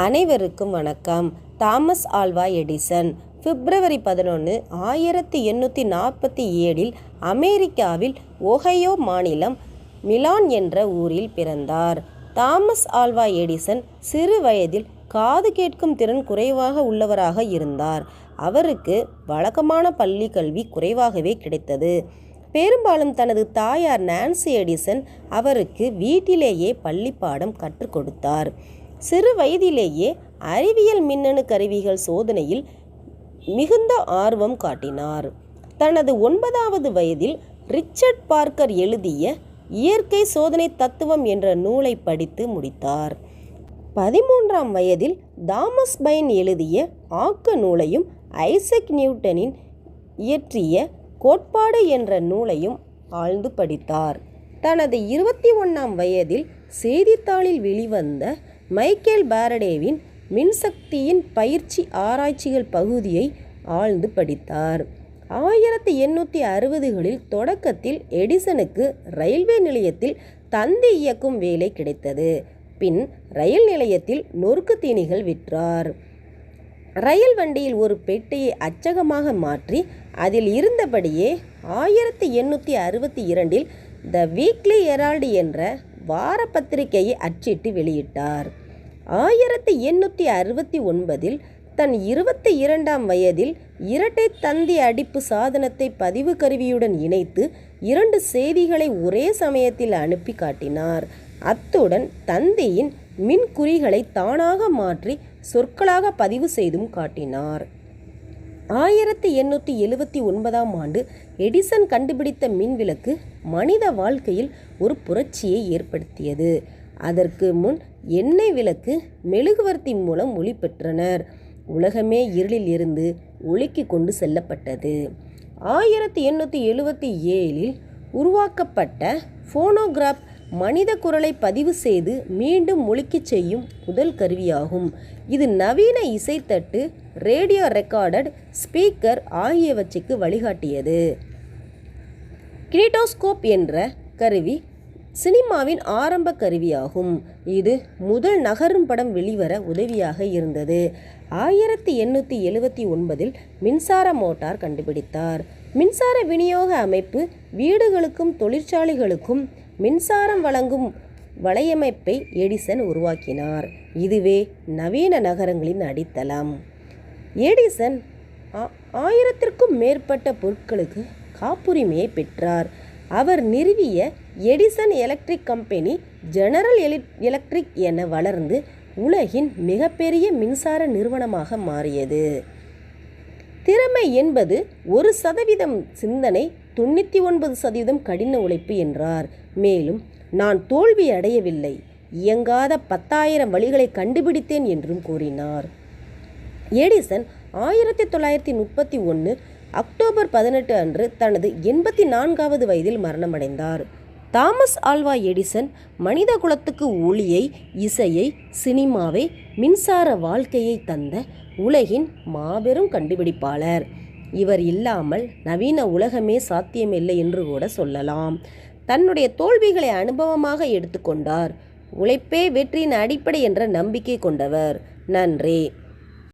அனைவருக்கும் வணக்கம். Thomas Alva Edison பிப்ரவரி 11, 1847 அமெரிக்காவில் ஒஹையோ மாநிலம் மிலான் என்ற ஊரில் பிறந்தார். தாமஸ் ஆல்வா எடிசன் சிறு வயதில் காது கேட்கும் திறன் குறைவாக உள்ளவராக இருந்தார். அவருக்கு வழக்கமான பள்ளி கல்வி குறைவாகவே கிடைத்தது. பெரும்பாலும் தனது தாயார் நான்சி எடிசன் அவருக்கு வீட்டிலேயே பள்ளிப்பாடம் கற்றுக் கொடுத்தார். சிறு வயதிலேயே அறிவியல் மின்னணு கருவிகள் சோதனையில் மிகுந்த ஆர்வம் காட்டினார். தனது 9வது வயதில் ரிச்சர்ட் பார்க்கர் எழுதிய இயற்கை சோதனை தத்துவம் என்ற நூலை படித்து முடித்தார். 13ஆம் வயதில் தாமஸ் பைன் எழுதிய ஆக்க நூலையும் ஐசக் நியூட்டனின் இயற்றிய கோட்பாடு என்ற நூலையும் ஆழ்ந்து படித்தார். தனது 21ஆம் வயதில் செய்தித்தாளில் வெளிவந்த மைக்கேல் பாரடேவின் மின்சக்தியின் பயிற்சி ஆராய்ச்சிகள் பகுதியை ஆழ்ந்து படித்தார். 1860களில் தொடக்கத்தில் எடிசனுக்கு ரயில்வே நிலையத்தில் தந்தி இயக்கும் வேலை கிடைத்தது. பின் ரயில் நிலையத்தில் நொறுக்கு தீனிகள் விற்றார். ரயில் வண்டியில் ஒரு பெட்டியை அச்சகமாக மாற்றி அதில் இருந்தபடியே 1862 த வீக்லி ஹெரால்டு என்ற வார பத்திரிகையை அச்சிட்டு வெளியிட்டார். 1869 தன் 22ஆம் வயதில் இரட்டை தந்தி அடிப்பு சாதனத்தை பதிவு கருவியுடன் இணைத்து 2 செய்திகளை ஒரே சமயத்தில் அனுப்பி காட்டினார். அத்துடன் தந்தியின் மின்குறிகளை தானாக மாற்றி சொற்களாக பதிவு செய்தும் காட்டினார். 1879ஆம் ஆண்டு எடிசன் கண்டுபிடித்த மின்விளக்கு மனித வாழ்க்கையில் ஒரு புரட்சியை ஏற்படுத்தியது. அதற்கு முன் எண்ணெய் விளக்கு, மெழுகுவர்த்தி மூலம் ஒளி பெற்றனர். உலகமே இருளில் இருந்து ஒளிக்கு கொண்டு செல்லப்பட்டது. 1877 உருவாக்கப்பட்ட ஃபோனோகிராப் மனித குரலை பதிவு செய்து மீண்டும் ஒலிக்கச் செய்யும் முதல் கருவியாகும். இது நவீன இசைத்தட்டு, ரேடியோ ரெக்கார்டட் ஸ்பீக்கர் ஆகியவற்றுக்கு வழிகாட்டியது. கினேட்டோஸ்கோப் என்ற கருவி சினிமாவின் ஆரம்ப கருவியாகும். இது முதல் நகரும் படம் வெளிவர உதவியாக இருந்தது. 1879 மின்சார மோட்டார் கண்டுபிடித்தார். மின்சார விநியோக அமைப்பு வீடுகளுக்கும் தொழிற்சாலைகளுக்கும் மின்சாரம் வழங்கும் வலையமைப்பை எடிசன் உருவாக்கினார். இதுவே நவீன நகரங்களின் அடித்தளம். எடிசன் 1000க்கும் மேற்பட்ட பொருட்களுக்கு காப்புரிமையை பெற்றார். அவர் நிறுவிய Edison electric company general electric என வளர்ந்து உலகின் மிகப்பெரிய மின்சார நிறுவனமாக மாறியது. திறமை என்பது 1% சிந்தனை, 99% கடின உழைப்பு என்றார். மேலும், நான் தோல்வி அடையவில்லை, இயங்காத 10,000 வழிகளை கண்டுபிடித்தேன் என்றும் கூறினார். எடிசன் 1931 அக்டோபர் 18 அன்று தனது 84வது வயதில் மரணமடைந்தார். தாமஸ் ஆல்வா எடிசன் மனித குலத்துக்கு ஒளியை, இசையை, சினிமாவை, மின்சார வாழ்க்கையை தந்த உலகின் மாபெரும் கண்டுபிடிப்பாளர். இவர் இல்லாமல் நவீன உலகமே சாத்தியமில்லை என்று கூட சொல்லலாம். தன்னுடைய தோல்விகளை அனுபவமாக எடுத்துக்கொண்டார். உழைப்பே வெற்றியின் அடிப்படை என்ற நம்பிக்கை கொண்டவர். நன்றி.